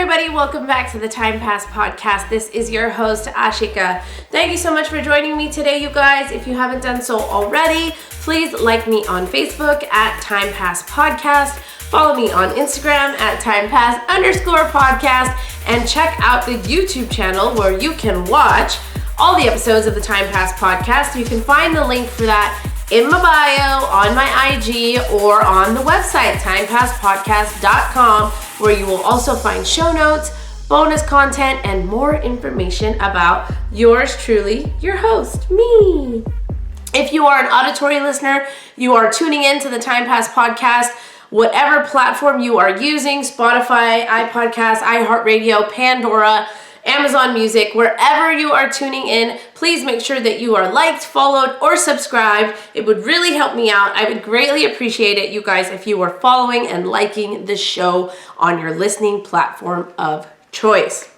everybody, welcome back to the Time Pass podcast. This is your host, Ashika. Thank you so much for joining me today, you guys. If you haven't done so already, please like me on Facebook at Time Pass Podcast. Follow me on Instagram at timepass_podcast and check out the YouTube channel where you can watch all the episodes of the Time Pass podcast. You can find the link for that in my bio, on my IG, or on the website, timepasspodcast.com, where you will also find show notes, bonus content, and more information about yours truly, your host, me. If you are an auditory listener, you are tuning in to the Time Pass podcast, whatever platform you are using, Spotify, iPodcast, iHeartRadio, Pandora, Amazon Music, wherever you are tuning in, please make sure that you are liked, followed, or subscribed. It would really help me out. I would greatly appreciate it, you guys, if you were following and liking the show on your listening platform of choice.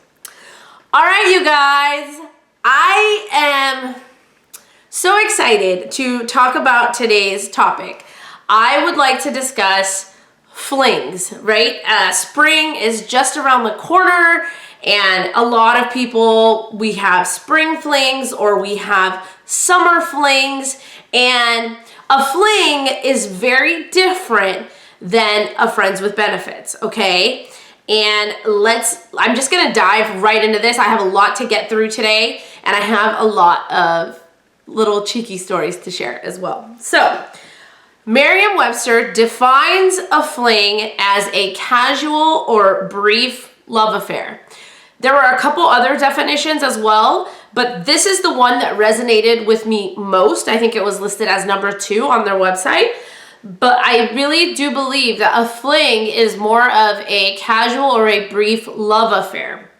All right, you guys, I am so excited to talk about today's topic. I would like to discuss flings, right? Spring is just around the corner. And a lot of people, we have spring flings or we have summer flings, and a fling is very different than a friends with benefits, okay? And I'm just gonna dive right into this. I have a lot to get through today, and I have a lot of little cheeky stories to share as well. So, Merriam-Webster defines a fling as a casual or brief love affair. There were a couple other definitions as well, but this is the one that resonated with me most. I think it was listed as number 2 on their website. But I really do believe that a fling is more of a casual or a brief love affair.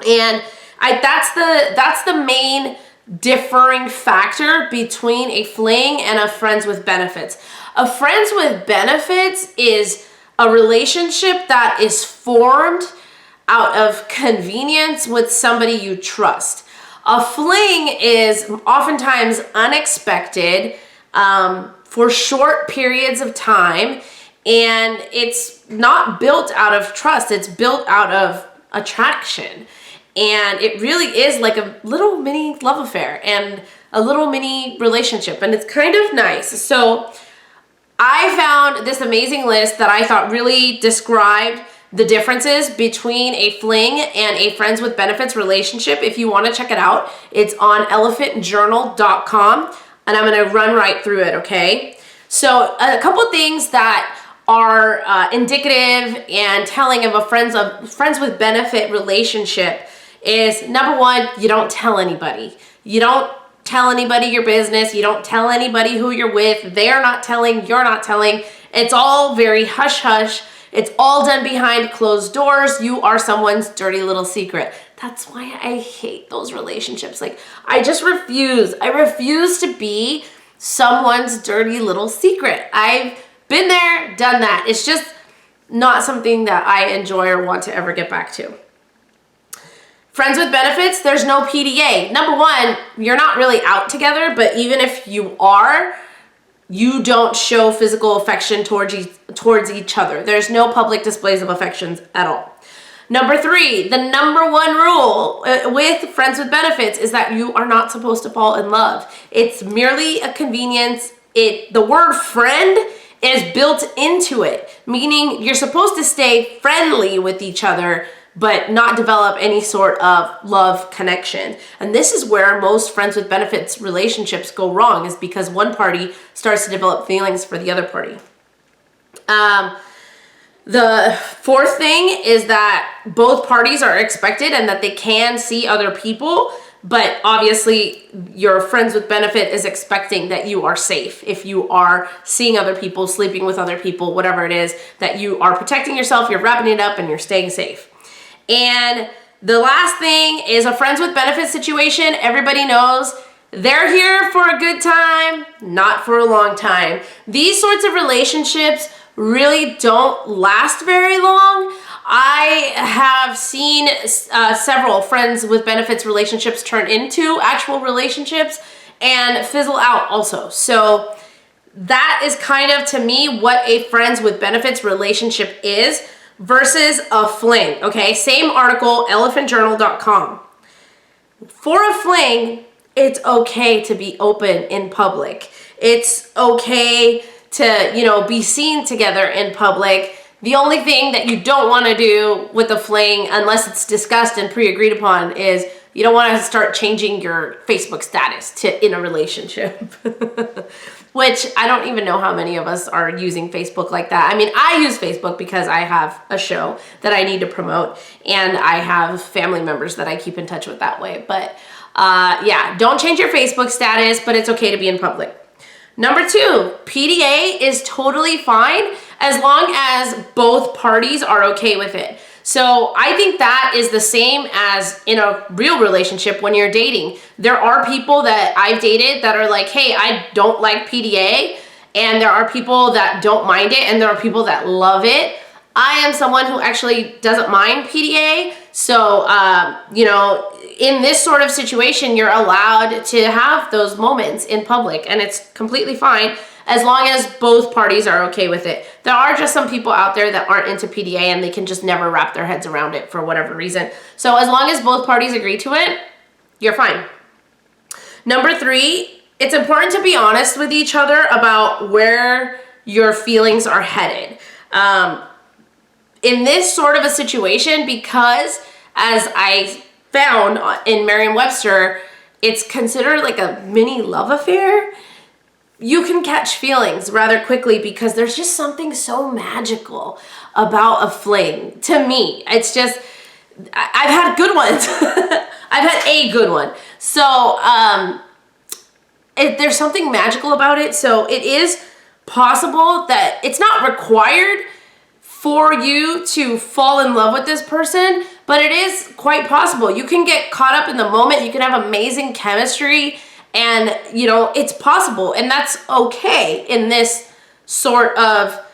And that's the main differing factor between a fling and a friends with benefits. A friends with benefits is a relationship that is formed out of convenience with somebody you trust. A fling is oftentimes unexpected for short periods of time, and it's not built out of trust, it's built out of attraction. And it really is like a little mini love affair and a little mini relationship, and it's kind of nice. So I found this amazing list that I thought really described the differences between a fling and a friends with benefits relationship. If you want to check it out, it's on elephantjournal.com, and I'm going to run right through it, okay? So a couple things that are indicative and telling of a friends with benefit relationship is, number 1, you don't tell anybody. You don't tell anybody your business. You don't tell anybody who you're with. They're not telling, you're not telling. It's all very hush-hush. It's all done behind closed doors. You are someone's dirty little secret. That's why I hate those relationships. Like, I just refuse. I refuse to be someone's dirty little secret. I've been there, done that. It's just not something that I enjoy or want to ever get back to. Friends with benefits, there's no PDA. Number 1, you're not really out together, but even if you are, you don't show physical affection towards each other. There's no public displays of affections at all. Number 3, the number 1 rule with friends with benefits is that you are not supposed to fall in love. It's merely a convenience. The word friend is built into it, meaning you're supposed to stay friendly with each other, but not develop any sort of love connection. And this is where most friends with benefits relationships go wrong, is because one party starts to develop feelings for the other party. The 4th thing is that both parties are expected and that they can see other people, but obviously your friends with benefit is expecting that you are safe. If you are seeing other people, sleeping with other people, whatever it is, that you are protecting yourself, you're wrapping it up, and you're staying safe. And the last thing is a friends with benefits situation. Everybody knows they're here for a good time, not for a long time. These sorts of relationships really don't last very long. I have seen several friends with benefits relationships turn into actual relationships and fizzle out also. So that is kind of, to me, what a friends with benefits relationship is. versus a fling, okay? Same article, elephantjournal.com. For a fling, it's okay to be open in public. It's okay to, be seen together in public. The only thing that you don't want to do with a fling, unless it's discussed and pre-agreed upon, is you don't want to start changing your Facebook status to in a relationship. Which I don't even know how many of us are using Facebook like that. I mean, I use Facebook because I have a show that I need to promote, and I have family members that I keep in touch with that way. But yeah, don't change your Facebook status, but it's okay to be in public. Number 2, PDA is totally fine as long as both parties are okay with it. So I think that is the same as in a real relationship when you're dating. There are people that I've dated that are like, hey, I don't like PDA. And there are people that don't mind it, and there are people that love it. I am someone who actually doesn't mind PDA. So, in this sort of situation, you're allowed to have those moments in public, and it's completely fine as long as both parties are okay with it. There are just some people out there that aren't into PDA, and they can just never wrap their heads around it for whatever reason. So as long as both parties agree to it, you're fine. Number 3, it's important to be honest with each other about where your feelings are headed. In this sort of a situation, because as I found in Merriam-Webster, it's considered like a mini love affair. You can catch feelings rather quickly because there's just something so magical about a fling. To me, it's just, I've had good ones. I've had a good one. So there's something magical about it. So it is possible that it's not required for you to fall in love with this person, but it is quite possible. You can get caught up in the moment. You can have amazing chemistry, and it's possible, and that's okay in this sort of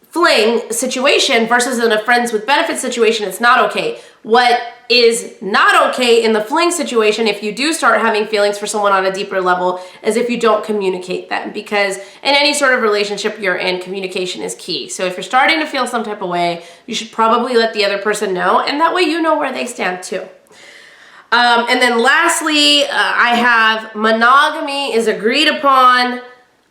fling situation versus in a friends with benefits situation. It's not okay. What is not okay in the fling situation, if you do start having feelings for someone on a deeper level, is if you don't communicate them, because in any sort of relationship you're in, communication is key. So if you're starting to feel some type of way, you should probably let the other person know, and that way you know where they stand too. And then lastly, I have monogamy is agreed upon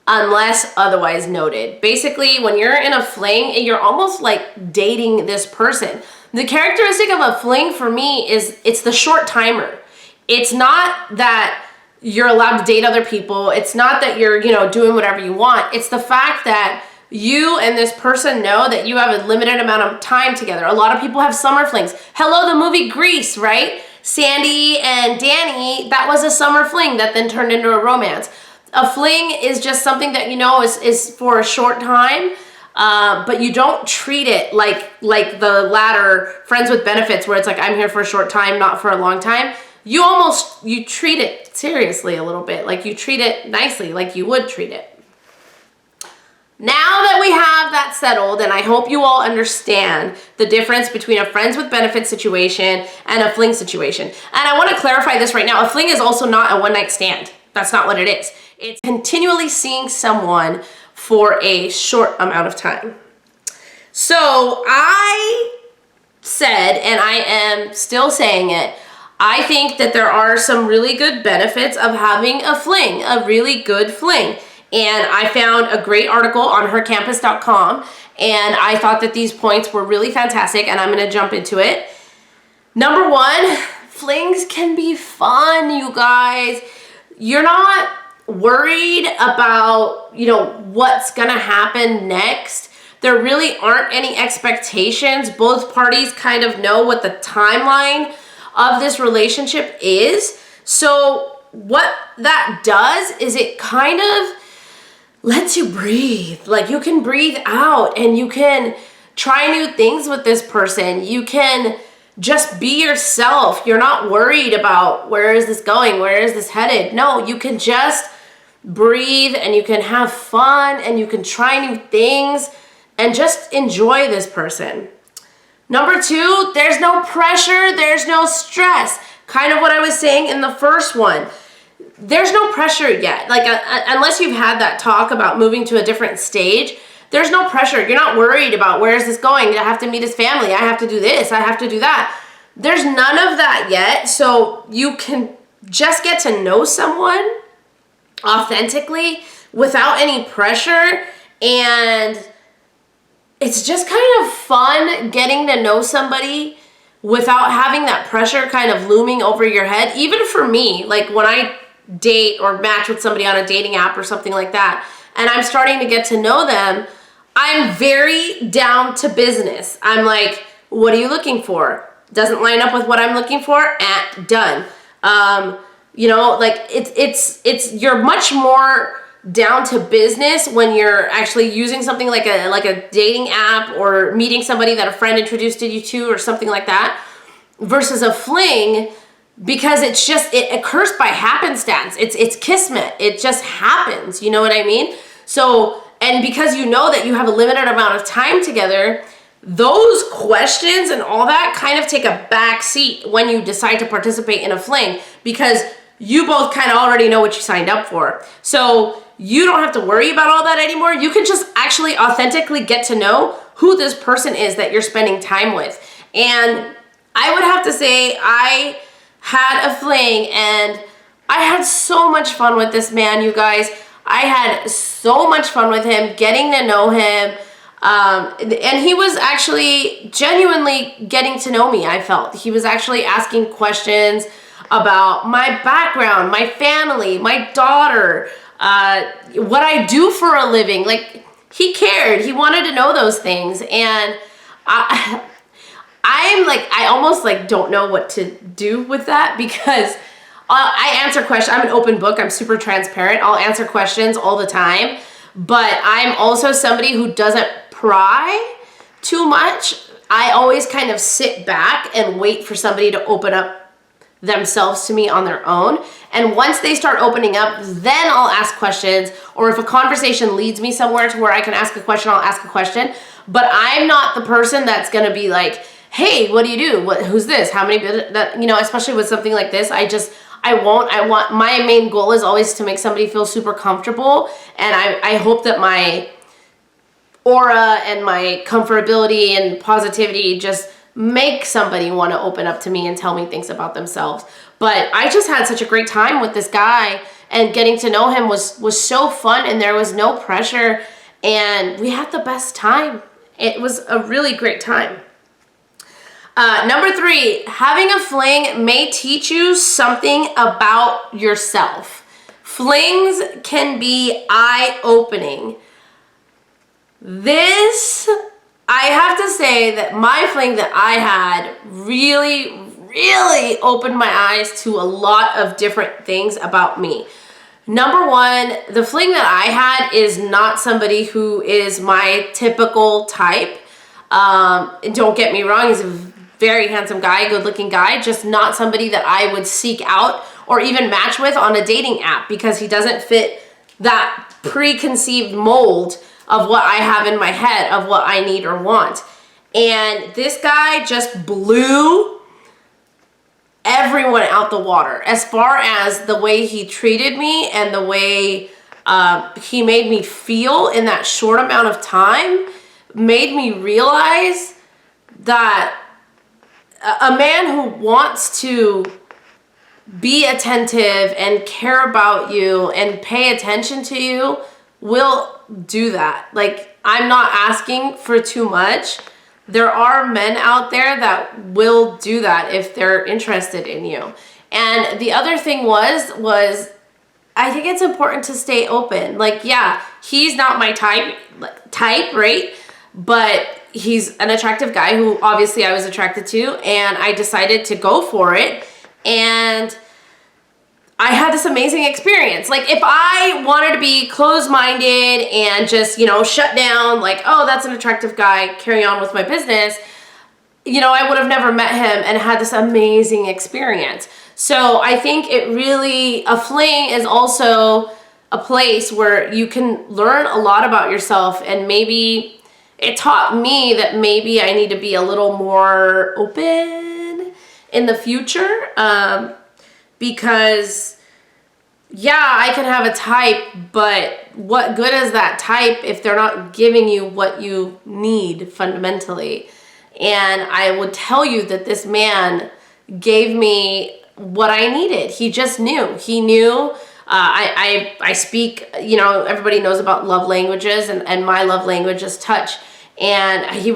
unless otherwise noted. Basically, when you're in a fling, you're almost like dating this person. The characteristic of a fling for me is it's the short timer. It's not that you're allowed to date other people. It's not that you're, doing whatever you want. It's the fact that you and this person know that you have a limited amount of time together. A lot of people have summer flings. Hello, the movie Grease, right? Sandy and Danny, that was a summer fling that then turned into a romance. A fling is just something that is for a short time, but you don't treat it like the latter friends with benefits, where it's like, I'm here for a short time, not for a long time. You treat it seriously a little bit, like you treat it nicely, like you would treat it. Now that we have that settled, and I hope you all understand the difference between a friends with benefits situation and a fling situation. And I want to clarify this right now. A fling is also not a one-night stand. That's not what it is. It's continually seeing someone for a short amount of time. So I said, and I am still saying it, I think that there are some really good benefits of having a fling, a really good fling. And I found a great article on hercampus.com, and I thought that these points were really fantastic, and I'm going to jump into it. Number 1, flings can be fun, you guys. You're not worried about, what's going to happen next. There really aren't any expectations. Both parties kind of know what the timeline of this relationship is. So what that does is it kind of lets you breathe. Like, you can breathe out and you can try new things with this person. You can just be yourself. You're not worried about where is this going? Where is this headed? No, you can just breathe and you can have fun and you can try new things and just enjoy this person. Number 2, there's no pressure. There's no stress. Kind of what I was saying in the first one. There's no pressure yet. Like, unless you've had that talk about moving to a different stage, there's no pressure. You're not worried about where is this going. I have to meet his family. I have to do this. I have to do that. There's none of that yet. So you can just get to know someone authentically without any pressure. And it's just kind of fun getting to know somebody without having that pressure kind of looming over your head. Even for me, like when I date or match with somebody on a dating app or something like that, and I'm starting to get to know them, I'm very down to business. I'm like, what are you looking for? Doesn't line up with what I'm looking for? Done. You know, like it's you're much more down to business when you're actually using something like a dating app or meeting somebody that a friend introduced you to or something like that versus a fling, because it's just, it occurs by happenstance. It's kismet. It just happens. You know what I mean? So, and because you know that you have a limited amount of time together, those questions and all that kind of take a back seat when you decide to participate in a fling, because you both kind of already know what you signed up for. So you don't have to worry about all that anymore. You can just actually authentically get to know who this person is that you're spending time with. And I would have to say I had a fling and I had so much fun with this man, you guys. I had so much fun with him, getting to know him. And he was actually genuinely getting to know me, I felt. He was actually asking questions about my background, my family, my daughter, what I do for a living. Like, he cared. He wanted to know those things. And I almost like don't know what to do with that, because I answer questions. I'm an open book. I'm super transparent. I'll answer questions all the time. But I'm also somebody who doesn't pry too much. I always kind of sit back and wait for somebody to open up themselves to me on their own. And once they start opening up, then I'll ask questions. Or if a conversation leads me somewhere to where I can ask a question, I'll ask a question. But I'm not the person that's going to be like, hey, what do you do? Who's this? How many, you know, especially with something like this, I want, my main goal is always to make somebody feel super comfortable. And I hope that my aura and my comfortability and positivity just make somebody want to open up to me and tell me things about themselves. But I just had such a great time with this guy, and getting to know him was so fun, and there was no pressure, and we had the best time. It was a really great time. Number 3, having a fling may teach you something about yourself. Flings can be eye-opening. This, I have to say that my fling that I had really, really opened my eyes to a lot of different things about me. Number 1, the fling that I had is not somebody who is my typical type. Don't get me wrong, he's a very handsome guy, good looking guy, just not somebody that I would seek out or even match with on a dating app, because he doesn't fit that preconceived mold of what I have in my head of what I need or want. And this guy just blew everyone out the water as far as the way he treated me and the way he made me feel in that short amount of time. Made me realize that a man who wants to be attentive and care about you and pay attention to you will do that. Like, I'm not asking for too much. There are men out there that will do that if they're interested in you. And the other thing was I think it's important to stay open. Like, yeah, he's not my type, right? But he's an attractive guy who obviously I was attracted to, and I decided to go for it. And I had this amazing experience. Like, if I wanted to be closed-minded and just, you know, shut down, like, oh, that's an attractive guy, carry on with my business, you know, I would have never met him and had this amazing experience. So I think it really, a fling is also a place where you can learn a lot about yourself, and maybe it taught me that maybe I need to be a little more open in the future, because yeah, I can have a type, but what good is that type if they're not giving you what you need fundamentally? And I would tell you that this man gave me what I needed. He just knew. He knew. I speak, everybody knows about love languages, and my love language is touch. And it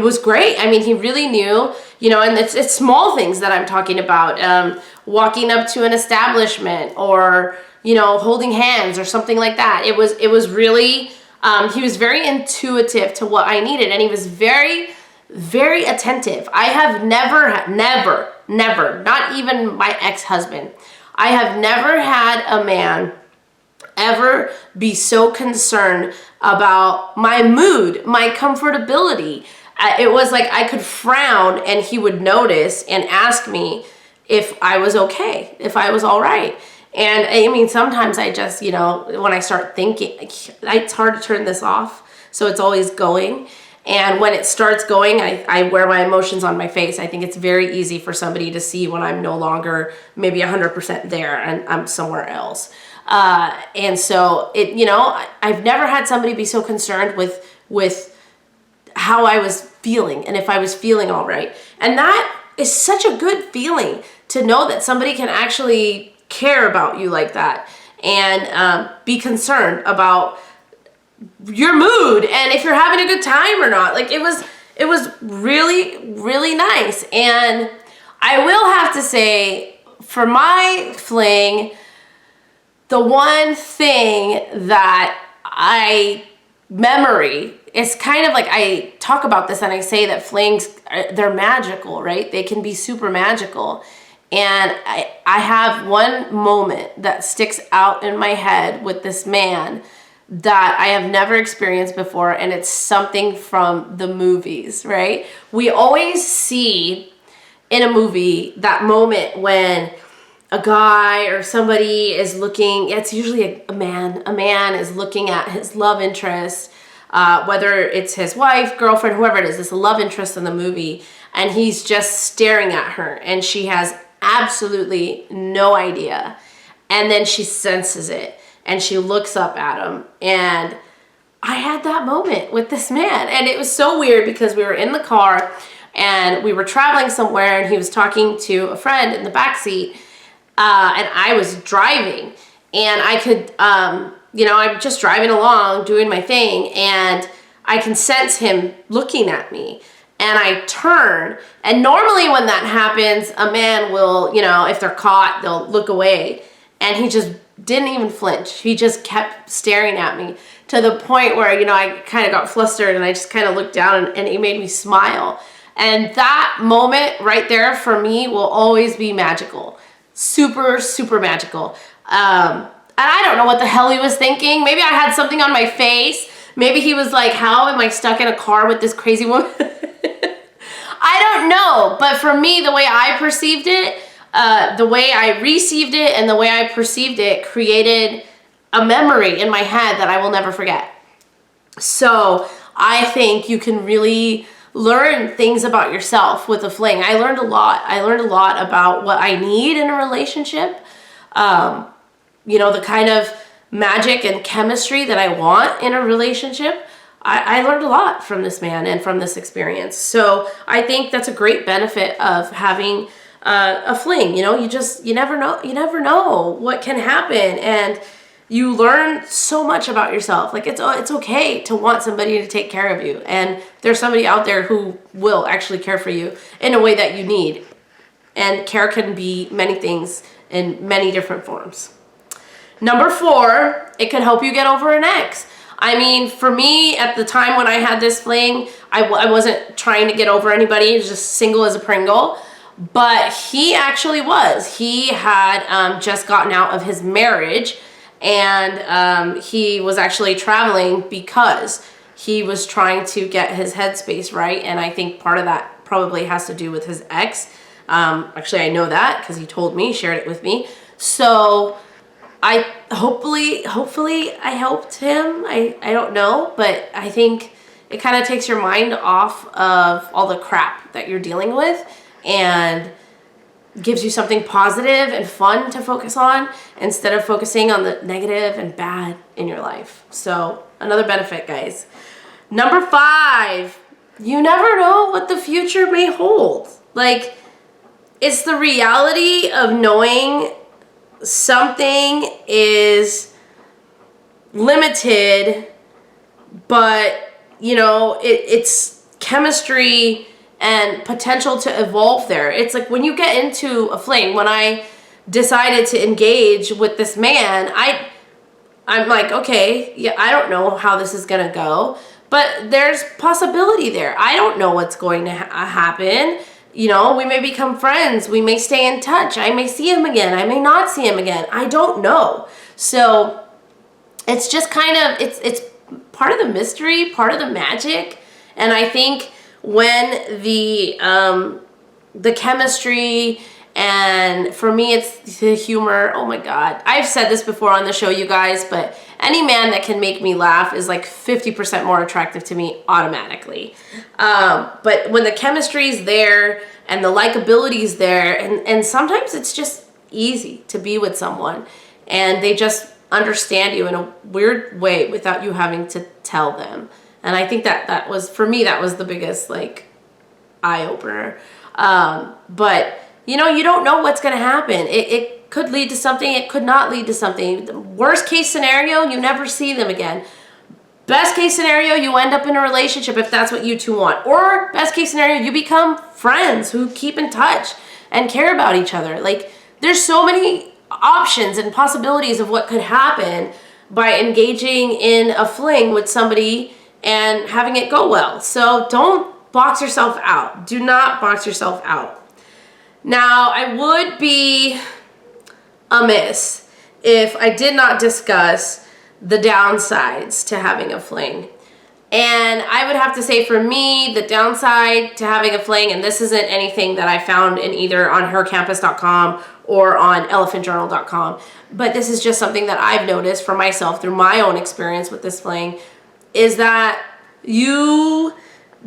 was great. I mean, he really knew, and it's small things that I'm talking about. Walking up to an establishment, or, holding hands or something like that. It was really, he was very intuitive to what I needed, and he was very, very attentive. I have never, not even my ex-husband, I have never had a man ever be so concerned about my mood, my comfortability. It was like I could frown and he would notice and ask me if I was okay, if I was all right. And I mean, sometimes I just, when I start thinking, it's hard to turn this off, so it's always going. And when it starts going, I wear my emotions on my face. I think it's very easy for somebody to see when I'm no longer maybe 100% there and I'm somewhere else. And so I've never had somebody be so concerned with how I was feeling and if I was feeling all right. And that is such a good feeling, to know that somebody can actually care about you like that, and be concerned about your mood and if you're having a good time or not. Like, it was really, really nice. And I will have to say, for my fling, the one thing that memory is kind of like, I talk about this and I say that flings, they're magical, right? They can be super magical. And I have one moment that sticks out in my head with this man that I have never experienced before, and it's something from the movies, right? We always see in a movie that moment when a guy or somebody is looking, it's usually a man is looking at his love interest, whether it's his wife, girlfriend, whoever it is, this love interest in the movie, and he's just staring at her, and she has absolutely no idea. And then she senses it, and she looks up at him. And I had that moment with this man, and it was so weird because we were in the car and we were traveling somewhere, and he was talking to a friend in the backseat, and I was driving, and I could, I'm just driving along doing my thing, and I can sense him looking at me. And I turn, and normally when that happens, a man will, if they're caught, they'll look away. And he just didn't even flinch. He just kept staring at me, to the point where, I kind of got flustered, and I just kind of looked down, and it made me smile. And that moment right there for me will always be magical. Super, super magical. And I don't know what the hell he was thinking. Maybe I had something on my face. Maybe he was like, how am I stuck in a car with this crazy woman? I don't know, but for me, the way I perceived it, the way I received it, and the way I perceived it created a memory in my head that I will never forget. So I think you can really learn things about yourself with a fling. I learned a lot. I learned a lot about what I need in a relationship. The kind of magic and chemistry that I want in a relationship. I learned a lot from this man and from this experience. So I think that's a great benefit of having a fling. You never know what can happen, and you learn so much about yourself. Like, it's okay to want somebody to take care of you, and there's somebody out there who will actually care for you in a way that you need. And care can be many things in many different forms. Number 4, it can help you get over an ex. I mean, for me, at the time when I had this fling, I wasn't trying to get over anybody. I was just single as a Pringle. But he actually was. He had just gotten out of his marriage, and he was actually traveling because he was trying to get his headspace right. And I think part of that probably has to do with his ex. Actually, I know that because he told me, shared it with me. So I hopefully I helped him. I don't know, but I think it kind of takes your mind off of all the crap that you're dealing with, and gives you something positive and fun to focus on instead of focusing on the negative and bad in your life. So another benefit, guys. Number 5, you never know what the future may hold. Like, it's the reality of knowing something is limited, but you know, it's chemistry and potential to evolve there. It's like when you get into a fling, when I decided to engage with this man, I'm like, okay, yeah, I don't know how this is gonna go, but there's possibility there. I don't know what's going to happen. You know, we may become friends. We may stay in touch. I may see him again. I may not see him again. I don't know. So it's just kind of, it's part of the mystery, part of the magic. And I think when the chemistry, and for me, it's the humor. Oh my God. I've said this before on the show, you guys, but any man that can make me laugh is like 50% more attractive to me automatically. But when the chemistry is there and the likability is there, and sometimes it's just easy to be with someone and they just understand you in a weird way without you having to tell them. And I think that was, for me, that was the biggest like eye opener. But you know, you don't know what's going to happen. It could lead to something. It could not lead to something. The worst case scenario, you never see them again. Best case scenario, you end up in a relationship if that's what you two want. Or best case scenario, you become friends who keep in touch and care about each other. Like, there's so many options and possibilities of what could happen by engaging in a fling with somebody and having it go well. So don't box yourself out. Do not box yourself out. Now, I would be amiss if I did not discuss the downsides to having a fling. And I would have to say, for me, the downside to having a fling, and this isn't anything that I found in either on hercampus.com or on elephantjournal.com, but this is just something that I've noticed for myself through my own experience with this fling, is that you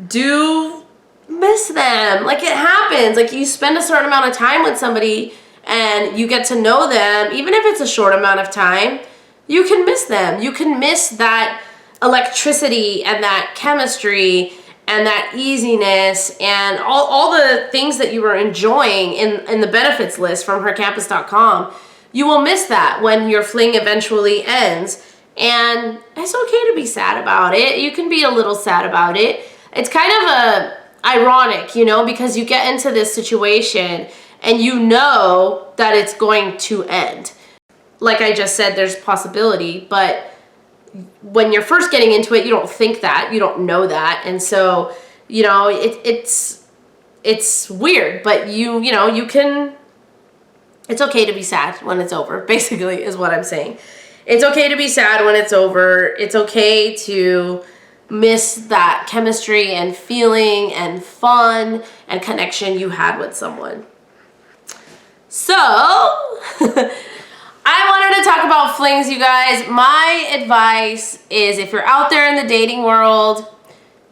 do miss them. Like, it happens. Like, you spend a certain amount of time with somebody and you get to know them, even if it's a short amount of time, you can miss them. You can miss that electricity and that chemistry and that easiness and all the things that you were enjoying in the benefits list from hercampus.com. You will miss that when your fling eventually ends. And it's okay to be sad about it. You can be a little sad about it. It's kind of ironic, you know, because you get into this situation and you know that it's going to end. Like I just said, there's possibility, but when you're first getting into it, you don't think that, you don't know that. And so, you know, it's weird, but you know, you can, it's okay to be sad when it's over, basically is what I'm saying. It's okay to be sad when it's over. It's okay to miss that chemistry and feeling and fun and connection you had with someone. So, I wanted to talk about flings, you guys. My advice is, if you're out there in the dating world,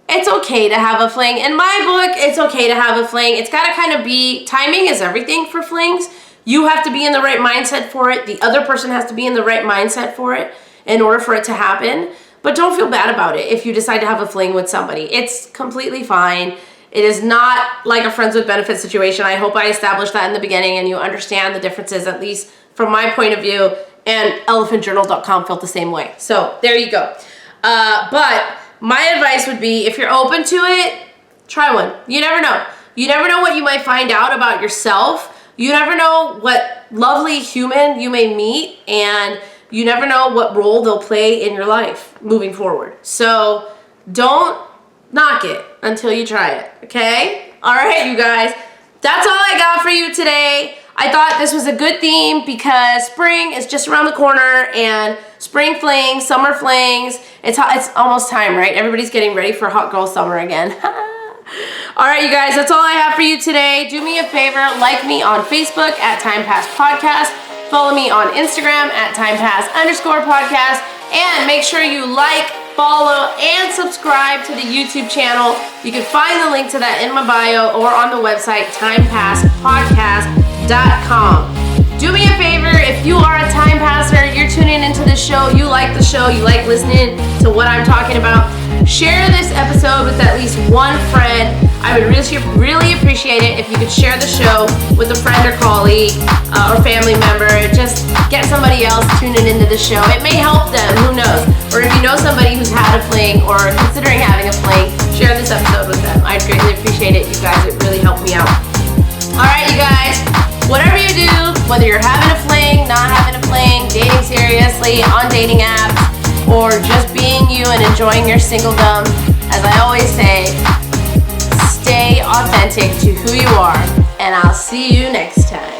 it's okay to have a fling. In my book, it's okay to have a fling. It's got to kind of be, timing is everything for flings. You have to be in the right mindset for it. The other person has to be in the right mindset for it in order for it to happen. But don't feel bad about it if you decide to have a fling with somebody. It's completely fine. It is not like a friends with benefits situation. I hope I established that in the beginning and you understand the differences, at least from my point of view, and elephantjournal.com felt the same way. So there you go. But my advice would be, if you're open to it, try one. You never know. You never know what you might find out about yourself. You never know what lovely human you may meet, and you never know what role they'll play in your life moving forward. So don't knock it until you try it, okay? All right, you guys. That's all I got for you today. I thought this was a good theme because spring is just around the corner, and spring flings, summer flings, it's almost time, right? Everybody's getting ready for hot girl summer again. All right, you guys, that's all I have for you today. Do me a favor, like me on Facebook at Time Pass Podcast. Follow me on Instagram at timepass_podcast. And make sure you like, follow, and subscribe to the YouTube channel. You can find the link to that in my bio or on the website, timepasspodcast.com. Do me a favor, if you are a time passer, you're tuning into the show, you like the show, you like listening to what I'm talking about, share this episode with at least one friend. I would really appreciate it if you could share the show with a friend or colleague or family member. Just get somebody else tuning into the show. It may help them, who knows? Or if you know somebody who's had a fling or considering having a fling, share this episode with them. I'd greatly appreciate it, you guys. It really helped me out. All right, you guys. Whatever you do, whether you're having a fling, not having a fling, dating seriously, on dating apps, or just being you and enjoying your singledom, as I always say, stay authentic to who you are, and I'll see you next time.